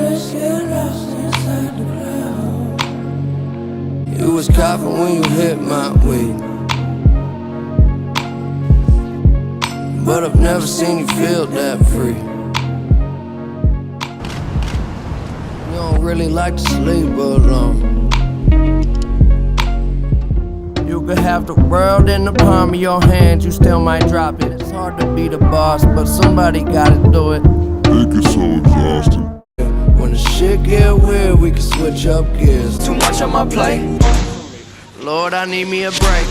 let's get lost inside the clouds. You was coughing when you hit my weed, but I've never seen you feel that free. You don't really like to sleep alone. You could have the world in the palm of your hand, you still might drop it. It's hard to be the boss, but somebody gotta do it. Make it so exhausting. When the shit get weird, we can switch up gears. Too much on my plate, Lord, I need me a break.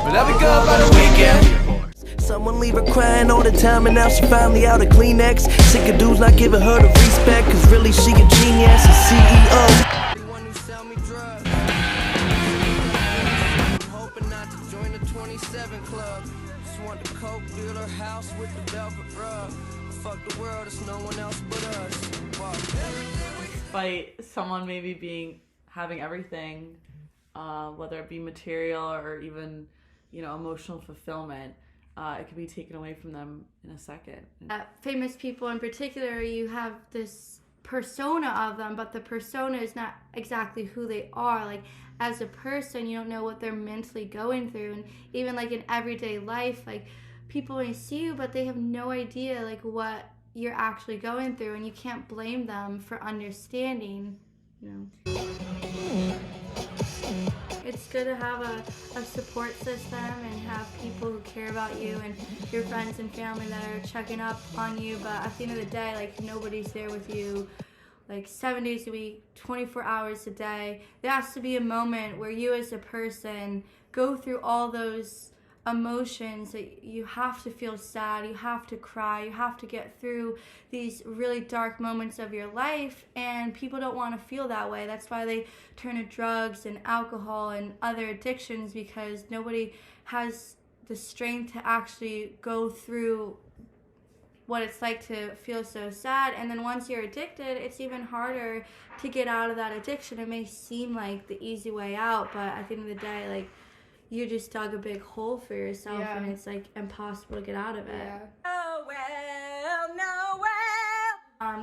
But I'll be good by the weekend. Someone leave her crying all the time, and now she finally out of Kleenex. Sick of dudes not giving her the respect, cause really she a genius, a CEO. Everyone who sell me drugs, I'm hoping not to join the 27 club. Just want the coke, build her house with the velvet rug. Fuck the world, it's no one else but us. Despite someone maybe having everything, whether it be material or even, emotional fulfillment, it can be taken away from them in a second. Famous people in particular, you have this persona of them, but the persona is not exactly who they are. Like, as a person, you don't know what they're mentally going through. And even like in everyday life, like, people may see you, but they have no idea like what you're actually going through, and you can't blame them for understanding, It's good to have a support system and have people who care about you and your friends and family that are checking up on you, but at the end of the day, like, nobody's there with you like 7 days a week, 24 hours a day. There has to be a moment where you as a person go through all those emotions that you have to feel sad, you have to cry, you have to get through these really dark moments of your life, and people don't want to feel that way. That's why they turn to drugs and alcohol and other addictions, because nobody has the strength to actually go through what it's like to feel so sad. And then once you're addicted, it's even harder to get out of that addiction. It may seem like the easy way out, but at the end of the day, like, you just dug a big hole for yourself, and it's like impossible to get out of it. Yeah.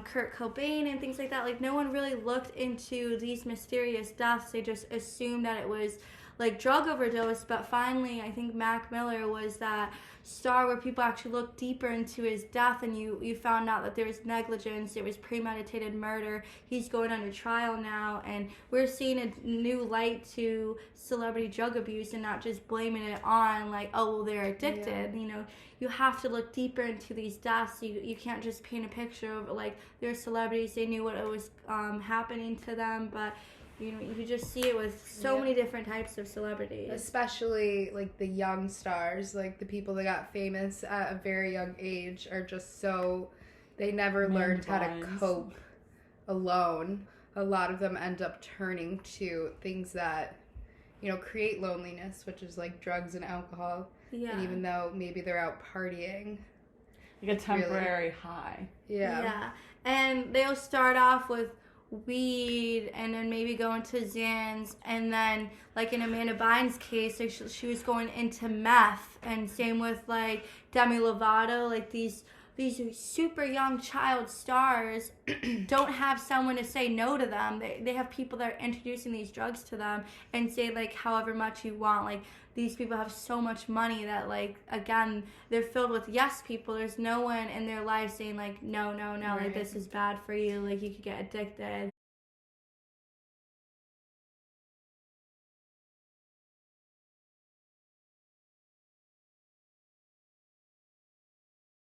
Kurt Cobain and things like that, like, no one really looked into these mysterious deaths. They just assumed that it was like drug overdose, but finally I think Mac Miller was that star where people actually looked deeper into his death, and you found out that there was negligence, it was premeditated murder. He's going under trial now, and we're seeing a new light to celebrity drug abuse and not just blaming it on like, oh well, they're addicted. You have to look deeper into these deaths. You can't just paint a picture of like, they're celebrities, they knew what was happening to them, but you just see it with so many different types of celebrities. Especially, like, the young stars, like, the people that got famous at a very young age are just so... They never learned how to cope alone. A lot of them end up turning to things that, create loneliness, which is, like, drugs and alcohol. Yeah. And even though maybe they're out partying... Like a temporary high. Yeah. And they'll start off with weed and then maybe go into Xans, and then like in Amanda Bynes' case, like she was going into meth, and same with like Demi Lovato. Like these super young child stars don't have someone to say no to them. They have people that are introducing these drugs to them and say like, however much you want. Like, these people have so much money that, like, again, they're filled with yes people. There's no one in their life saying like, no, right. Like, this is bad for you, like, you could get addicted.